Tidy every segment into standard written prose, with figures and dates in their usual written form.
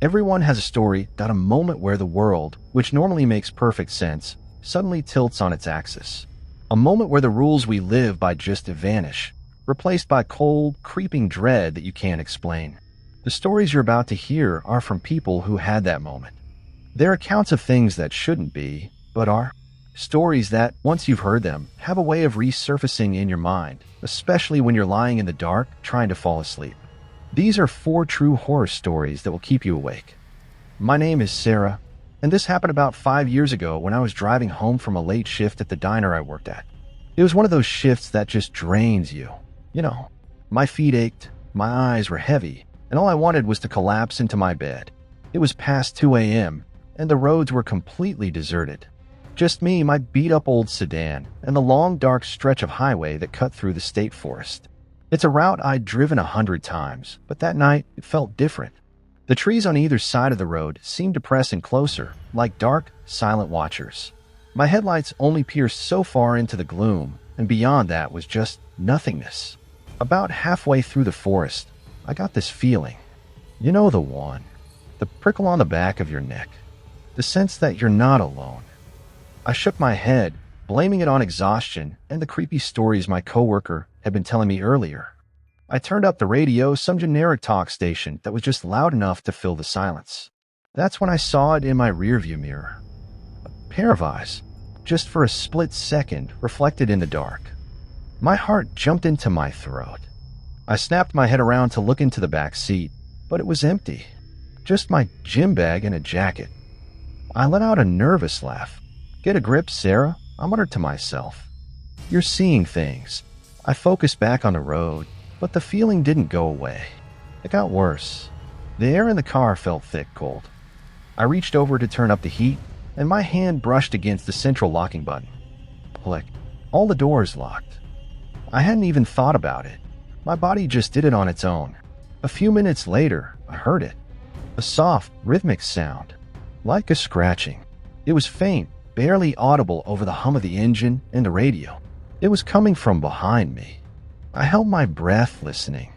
Everyone has a story about a moment where the world, which normally makes perfect sense, suddenly tilts on its axis. A moment where the rules we live by just vanish, replaced by cold, creeping dread that you can't explain. The stories you're about to hear are from people who had that moment. They're accounts of things that shouldn't be, but are. Stories that, once you've heard them, have a way of resurfacing in your mind, especially when you're lying in the dark trying to fall asleep. These are 4 true horror stories that will keep you awake. My name is Sarah, and this happened about 5 years ago when I was driving home from a late shift at the diner I worked at. It was one of those shifts that just drains you. You know, my feet ached, my eyes were heavy, and all I wanted was to collapse into my bed. It was past 2 a.m., and the roads were completely deserted. Just me, my beat-up old sedan, and the long dark stretch of highway that cut through the state forest. It's a route I'd driven 100 times, but that night it felt different. The trees on either side of the road seemed to press in closer, like dark, silent watchers. My headlights only pierced so far into the gloom, and beyond that was just nothingness. About halfway through the forest, I got this feeling. You know the one. The prickle on the back of your neck. The sense that you're not alone. I shook my head, blaming it on exhaustion and the creepy stories my coworker had been telling me earlier. I turned up the radio, some generic talk station that was just loud enough to fill the silence. That's when I saw it in my rearview mirror. A pair of eyes, just for a split second, reflected in the dark. My heart jumped into my throat. I snapped my head around to look into the back seat, but it was empty. Just my gym bag and a jacket. I let out a nervous laugh. Get a grip, Sarah, I muttered to myself. You're seeing things. I focused back on the road, but the feeling didn't go away. It got worse. The air in the car felt thick cold. I reached over to turn up the heat, and my hand brushed against the central locking button. Click. All the doors locked. I hadn't even thought about it. My body just did it on its own. A few minutes later, I heard it. A soft, rhythmic sound. Like a scratching. It was faint, barely audible over the hum of the engine and the radio. It was coming from behind me. I held my breath listening.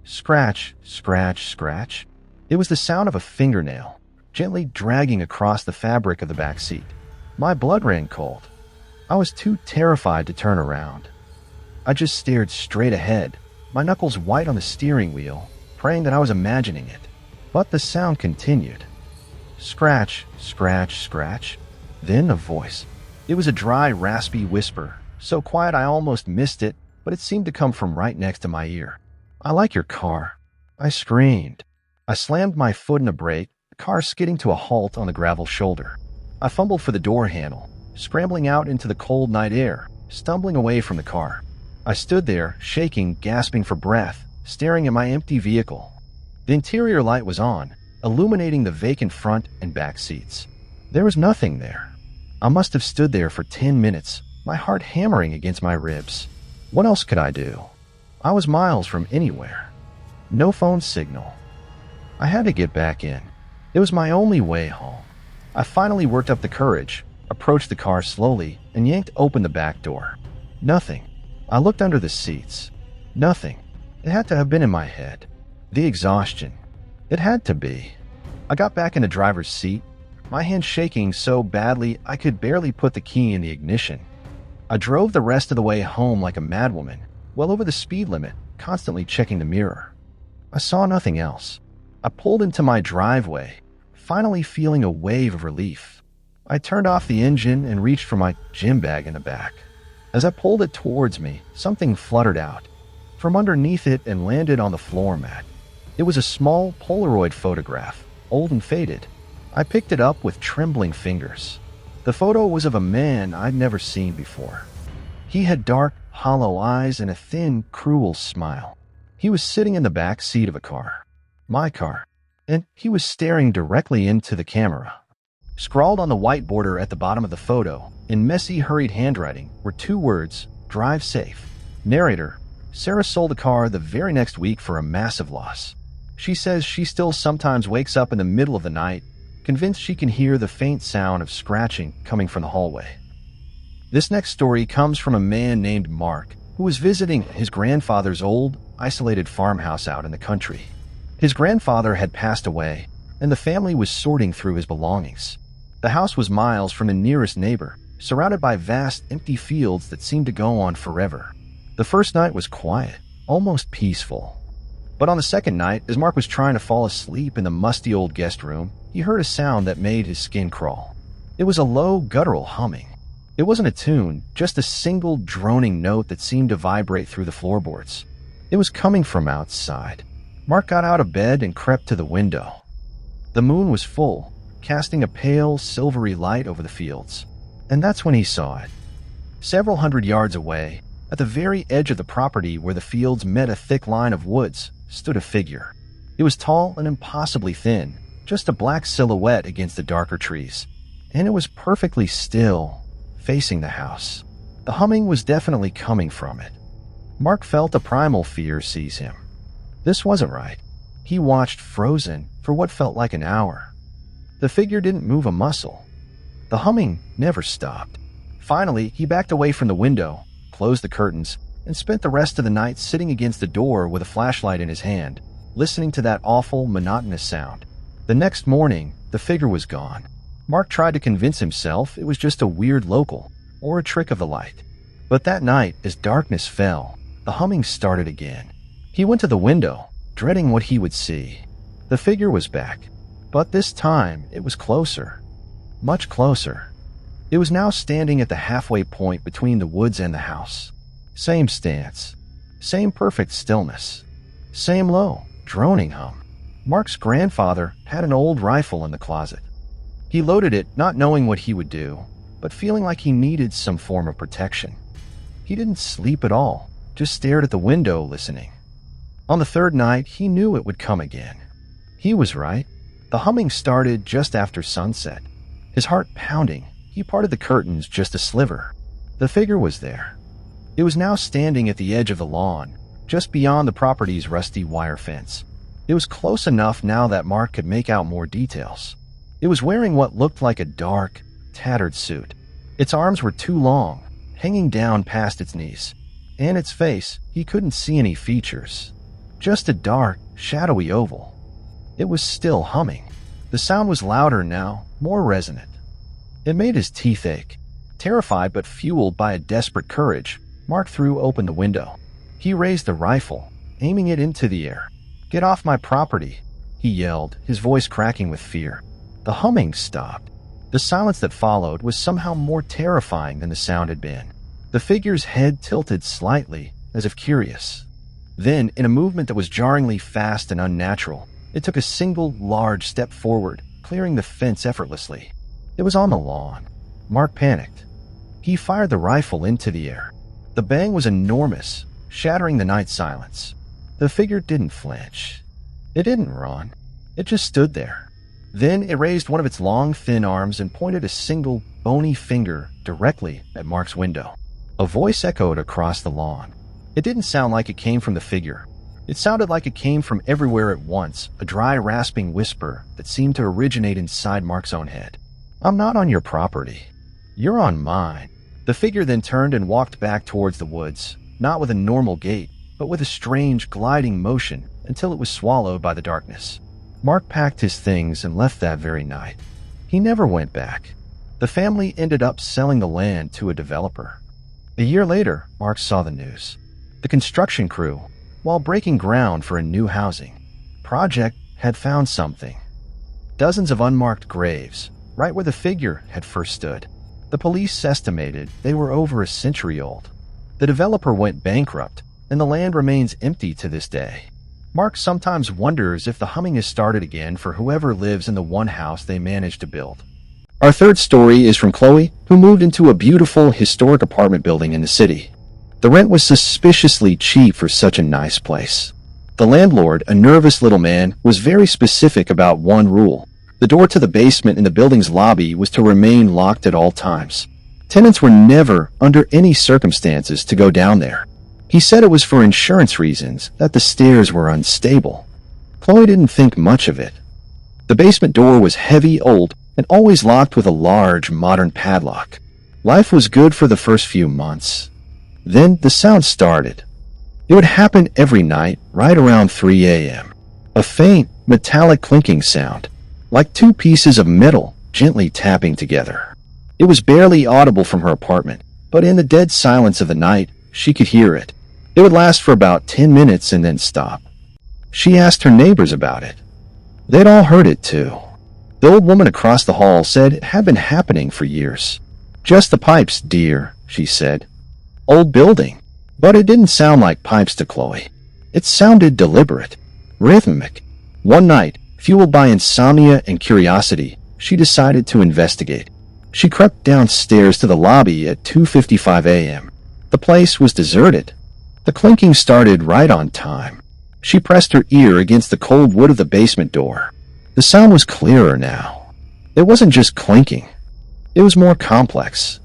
Scratch, scratch, scratch. It was the sound of a fingernail, gently dragging across the fabric of the back seat. My blood ran cold. I was too terrified to turn around. I just stared straight ahead, my knuckles white on the steering wheel, praying that I was imagining it. But the sound continued. Scratch, scratch, scratch. Then a voice. It was a dry, raspy whisper, so quiet I almost missed it, but it seemed to come from right next to my ear. I like your car. I screamed. I slammed my foot in the brake, the car skidding to a halt on the gravel shoulder. I fumbled for the door handle, scrambling out into the cold night air, stumbling away from the car. I stood there, shaking, gasping for breath, staring at my empty vehicle. The interior light was on, illuminating the vacant front and back seats. There was nothing there. I must have stood there for 10 minutes, my heart hammering against my ribs. What else could I do? I was miles from anywhere. No phone signal. I had to get back in. It was my only way home. I finally worked up the courage, approached the car slowly, and yanked open the back door. Nothing. I looked under the seats. Nothing. It had to have been in my head. The exhaustion. It had to be. I got back in the driver's seat, my hand shaking so badly I could barely put the key in the ignition. I drove the rest of the way home like a madwoman, well over the speed limit, constantly checking the mirror. I saw nothing else. I pulled into my driveway, finally feeling a wave of relief. I turned off the engine and reached for my gym bag in the back. As I pulled it towards me, something fluttered out from underneath it and landed on the floor mat. It was a small Polaroid photograph, old and faded. I picked it up with trembling fingers. The photo was of a man I'd never seen before. He had dark, hollow eyes and a thin, cruel smile. He was sitting in the back seat of a car. My car. And he was staring directly into the camera. Scrawled on the white border at the bottom of the photo, in messy, hurried handwriting, were 2 words, "Drive safe." Narrator: Sarah sold the car the very next week for a massive loss. She says she still sometimes wakes up in the middle of the night, convinced she can hear the faint sound of scratching coming from the hallway. This next story comes from a man named Mark, who was visiting his grandfather's old, isolated farmhouse out in the country. His grandfather had passed away, and the family was sorting through his belongings. The house was miles from the nearest neighbor, surrounded by vast, empty fields that seemed to go on forever. The first night was quiet, almost peaceful. But on the second night, as Mark was trying to fall asleep in the musty old guest room, he heard a sound that made his skin crawl. It was a low, guttural humming. It wasn't a tune, just a single droning note that seemed to vibrate through the floorboards. It was coming from outside. Mark got out of bed and crept to the window. The moon was full, casting a pale, silvery light over the fields. And that's when he saw it. Several hundred yards away, at the very edge of the property where the fields met a thick line of woods, stood a figure. It was tall and impossibly thin, just a black silhouette against the darker trees. And it was perfectly still, facing the house. The humming was definitely coming from it. Mark felt a primal fear seize him. This wasn't right. He watched frozen for what felt like an hour. The figure didn't move a muscle. The humming never stopped. Finally, he backed away from the window, closed the curtains, and spent the rest of the night sitting against the door with a flashlight in his hand, listening to that awful, monotonous sound. The next morning, the figure was gone. Mark tried to convince himself it was just a weird local, or a trick of the light. But that night, as darkness fell, the humming started again. He went to the window, dreading what he would see. The figure was back, but this time it was closer. Much closer. It was now standing at the halfway point between the woods and the house. Same stance. Same perfect stillness. Same low, droning hum. Mark's grandfather had an old rifle in the closet. He loaded it, not knowing what he would do, but feeling like he needed some form of protection. He didn't sleep at all, just stared at the window, listening. On the third night, he knew it would come again. He was right. The humming started just after sunset. His heart pounding, he parted the curtains just a sliver. The figure was there. It was now standing at the edge of the lawn, just beyond the property's rusty wire fence. It was close enough now that Mark could make out more details. It was wearing what looked like a dark, tattered suit. Its arms were too long, hanging down past its knees. And its face, he couldn't see any features. Just a dark, shadowy oval. It was still humming. The sound was louder now, more resonant. It made his teeth ache. Terrified but fueled by a desperate courage, Mark threw open the window. He raised the rifle, aiming it into the air. "Get off my property," he yelled, his voice cracking with fear. The humming stopped. The silence that followed was somehow more terrifying than the sound had been. The figure's head tilted slightly, as if curious. Then, in a movement that was jarringly fast and unnatural, it took a single large step forward, clearing the fence effortlessly. It was on the lawn. Mark panicked. He fired the rifle into the air. The bang was enormous, shattering the night silence. The figure didn't flinch. It didn't run. It just stood there. Then it raised one of its long, thin arms and pointed a single, bony finger directly at Mark's window. A voice echoed across the lawn. It didn't sound like it came from the figure. It sounded like it came from everywhere at once, a dry, rasping whisper that seemed to originate inside Mark's own head. "I'm not on your property. You're on mine." The figure then turned and walked back towards the woods, not with a normal gait, but with a strange, gliding motion until it was swallowed by the darkness. Mark packed his things and left that very night. He never went back. The family ended up selling the land to a developer. A year later, Mark saw the news. The construction crew, while breaking ground for a new housing project, had found something. Dozens of unmarked graves, right where the figure had first stood. The police estimated they were over a century old. The developer went bankrupt, and the land remains empty to this day. Mark sometimes wonders if the humming has started again for whoever lives in the one house they managed to build. Our third story is from Chloe, who moved into a beautiful, historic apartment building in the city. The rent was suspiciously cheap for such a nice place. The landlord, a nervous little man, was very specific about one rule. The door to the basement in the building's lobby was to remain locked at all times. Tenants were never, under any circumstances, to go down there. He said it was for insurance reasons, that the stairs were unstable. Chloe didn't think much of it. The basement door was heavy, old, and always locked with a large, modern padlock. Life was good for the first few months. Then the sound started. It would happen every night, right around 3 a.m. A faint, metallic clinking sound. like two pieces of metal gently tapping together. It was barely audible from her apartment, but in the dead silence of the night, she could hear it. It would last for about 10 minutes and then stop. She asked her neighbors about it. They'd all heard it too. The old woman across the hall said it had been happening for years. Just the pipes, dear, she said. Old building. But it didn't sound like pipes to Chloe. It sounded deliberate, rhythmic. One night, fueled by insomnia and curiosity, she decided to investigate. She crept downstairs to the lobby at 2:55 a.m. The place was deserted. The clinking started right on time. She pressed her ear against the cold wood of the basement door. The sound was clearer now. It wasn't just clinking. It was more complex.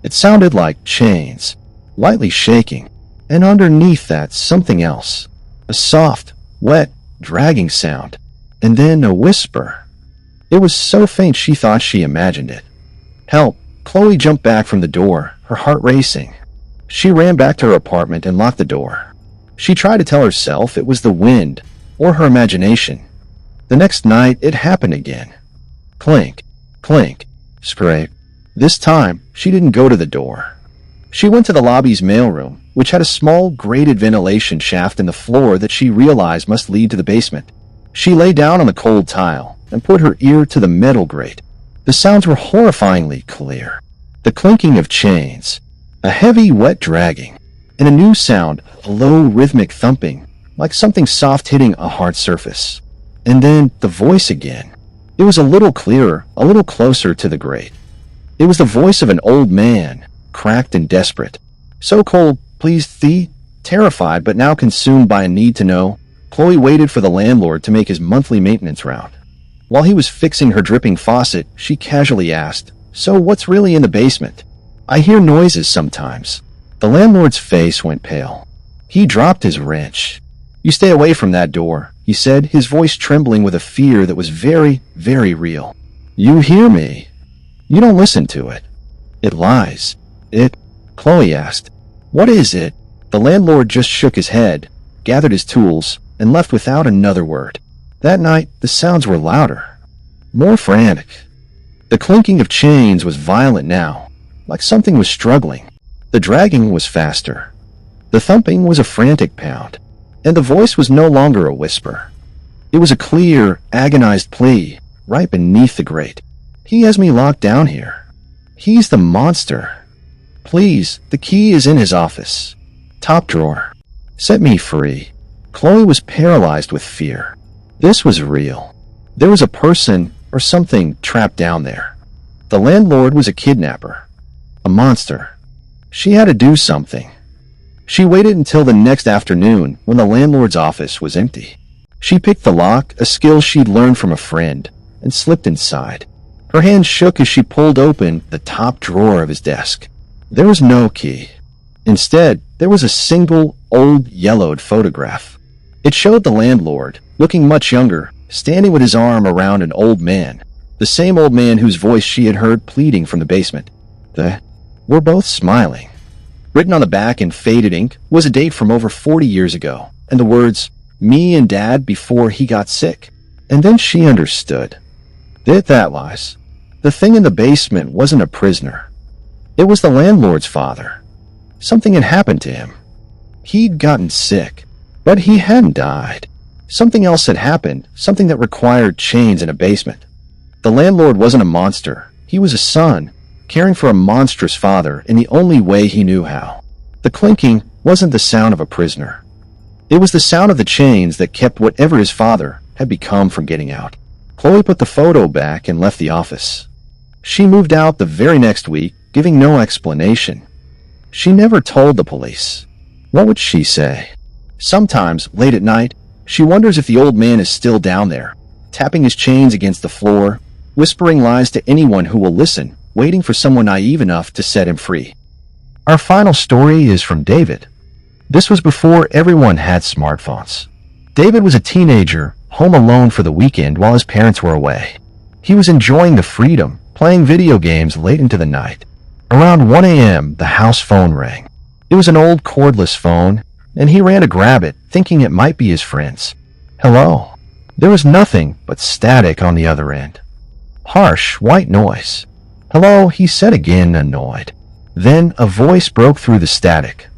It sounded like chains, lightly shaking, and underneath that something else. A soft, wet, dragging sound, and then a whisper. It was so faint she thought she imagined it. Help! Chloe jumped back from the door, her heart racing. She ran back to her apartment and locked the door. She tried to tell herself it was the wind or her imagination. The next night, it happened again. Clink, clink, scrape. This time, she didn't go to the door. She went to the lobby's mailroom, which had a small, grated ventilation shaft in the floor that she realized must lead to the basement. She lay down on the cold tile and put her ear to the metal grate. The sounds were horrifyingly clear. The clinking of chains, a heavy, wet dragging, and a new sound, a low, rhythmic thumping, like something soft hitting a hard surface. And then the voice again. It was a little clearer, a little closer to the grate. It was the voice of an old man, cracked and desperate. So cold, please thee, terrified but now consumed by a need to know, Chloe waited for the landlord to make his monthly maintenance round. While he was fixing her dripping faucet, she casually asked, "So what's really in the basement? I hear noises sometimes." The landlord's face went pale. He dropped his wrench. "You stay away from that door," he said, his voice trembling with a fear that was very, very real. "You hear me. You don't listen to it. It lies." Chloe asked. "What is it?" The landlord just shook his head, gathered his tools, and left without another word. That night, the sounds were louder, more frantic. The clinking of chains was violent now, like something was struggling. The dragging was faster. The thumping was a frantic pound, and the voice was no longer a whisper. It was a clear, agonized plea, right beneath the grate. "He has me locked down here. He's the monster. Please, the key is in his office. Top drawer. Set me free." Chloe was paralyzed with fear. This was real. There was a person or something trapped down there. The landlord was a kidnapper. A monster. She had to do something. She waited until the next afternoon when the landlord's office was empty. She picked the lock, a skill she'd learned from a friend, and slipped inside. Her hand shook as she pulled open the top drawer of his desk. There was no key. Instead, there was a single, old, yellowed photograph. It showed the landlord, looking much younger, standing with his arm around an old man, the same old man whose voice she had heard pleading from the basement. They were both smiling. Written on the back in faded ink was a date from over 40 years ago, and the words, "Me and Dad before he got sick." And then she understood. That lies. The thing in the basement wasn't a prisoner. It was the landlord's father. Something had happened to him. He'd gotten sick, but he hadn't died. Something else had happened, something that required chains in a basement. The landlord wasn't a monster. He was a son, caring for a monstrous father in the only way he knew how. The clinking wasn't the sound of a prisoner. It was the sound of the chains that kept whatever his father had become from getting out. Chloe put the photo back and left the office. She moved out the very next week, giving no explanation. She never told the police. What would she say? Sometimes, late at night, she wonders if the old man is still down there, tapping his chains against the floor, whispering lies to anyone who will listen, waiting for someone naive enough to set him free. Our final story is from David. This was before everyone had smartphones. David was a teenager, home alone for the weekend while his parents were away. He was enjoying the freedom, playing video games late into the night. Around 1 a.m., the house phone rang. It was an old cordless phone, and he ran to grab it, thinking it might be his friend's. "Hello." There was nothing but static on the other end. Harsh, white noise. "Hello," he said again, annoyed. Then a voice broke through the static.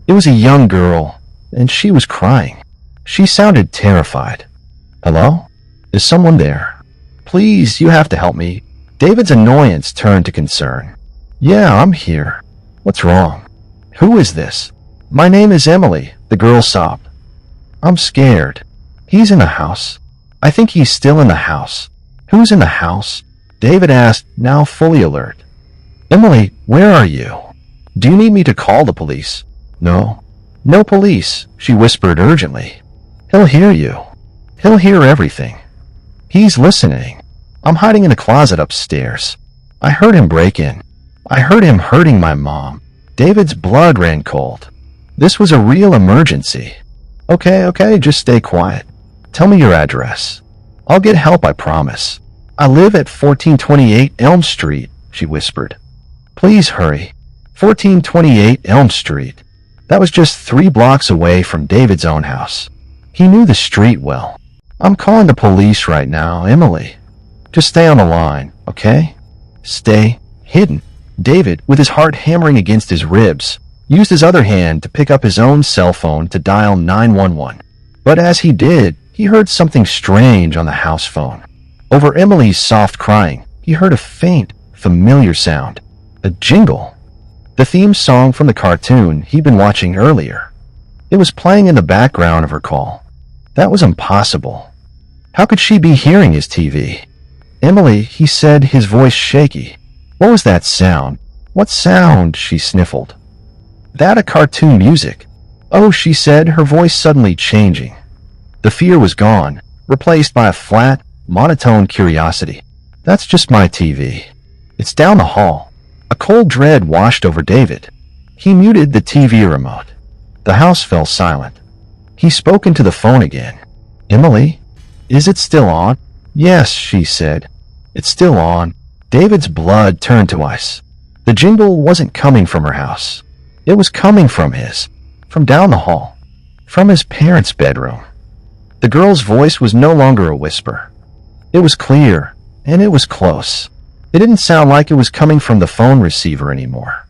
It was a young girl, and she was crying. She sounded terrified. "Hello? Is someone there? Please, you have to help me." David's annoyance turned to concern. "Yeah, I'm here. What's wrong?" "Who is this?" "My name is Emily," the girl sobbed. "I'm scared. He's in the house. I think he's still in the house." "Who's in the house?" David asked, now fully alert. "Emily, where are you? Do you need me to call the police?" "No. No police," she whispered urgently. "He'll hear you. He'll hear everything. He's listening. I'm hiding in a closet upstairs. I heard him break in. I heard him hurting my mom." David's blood ran cold. This was a real emergency. Okay, just stay quiet. Tell me your address. I'll get help, I promise." "I live at 1428 Elm Street," she whispered. "Please hurry." 1428 Elm Street. That was just 3 blocks away from David's own house. He knew the street well. "I'm calling the police right now, Emily. Just stay on the line, okay?" Stay hidden. David, with his heart hammering against his ribs, used his other hand to pick up his own cell phone to dial 911. But as he did, he heard something strange on the house phone. Over Emily's soft crying, he heard a faint, familiar sound. A jingle. The theme song from the cartoon he'd been watching earlier. It was playing in the background of her call. That was impossible. How could she be hearing his TV? "Emily," he said, his voice shaky. "What was that sound?" "What sound?" she sniffled. "That a cartoon music." "Oh," she said, her voice suddenly changing. The fear was gone, replaced by a flat, monotone curiosity. "That's just my TV. It's down the hall." A cold dread washed over David. He muted the TV remote. The house fell silent. He spoke into the phone again. "Emily, is it still on?" "Yes," she said. "It's still on." David's blood turned to ice. The jingle wasn't coming from her house. It was coming from down the hall, from his parents' bedroom. The girl's voice was no longer a whisper. It was clear, and it was close. It didn't sound like it was coming from the phone receiver anymore.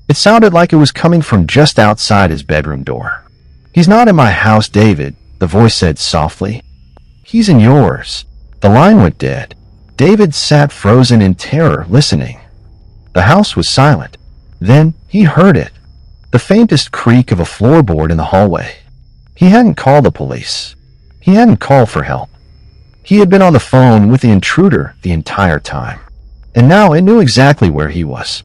It sounded like it was coming from just outside his bedroom door. "He's not in my house, David," the voice said softly. "He's in yours." The line went dead. David sat frozen in terror, listening. The house was silent. Then he heard it. The faintest creak of a floorboard in the hallway. He hadn't called the police. He hadn't called for help. He had been on the phone with the intruder the entire time. And now it knew exactly where he was.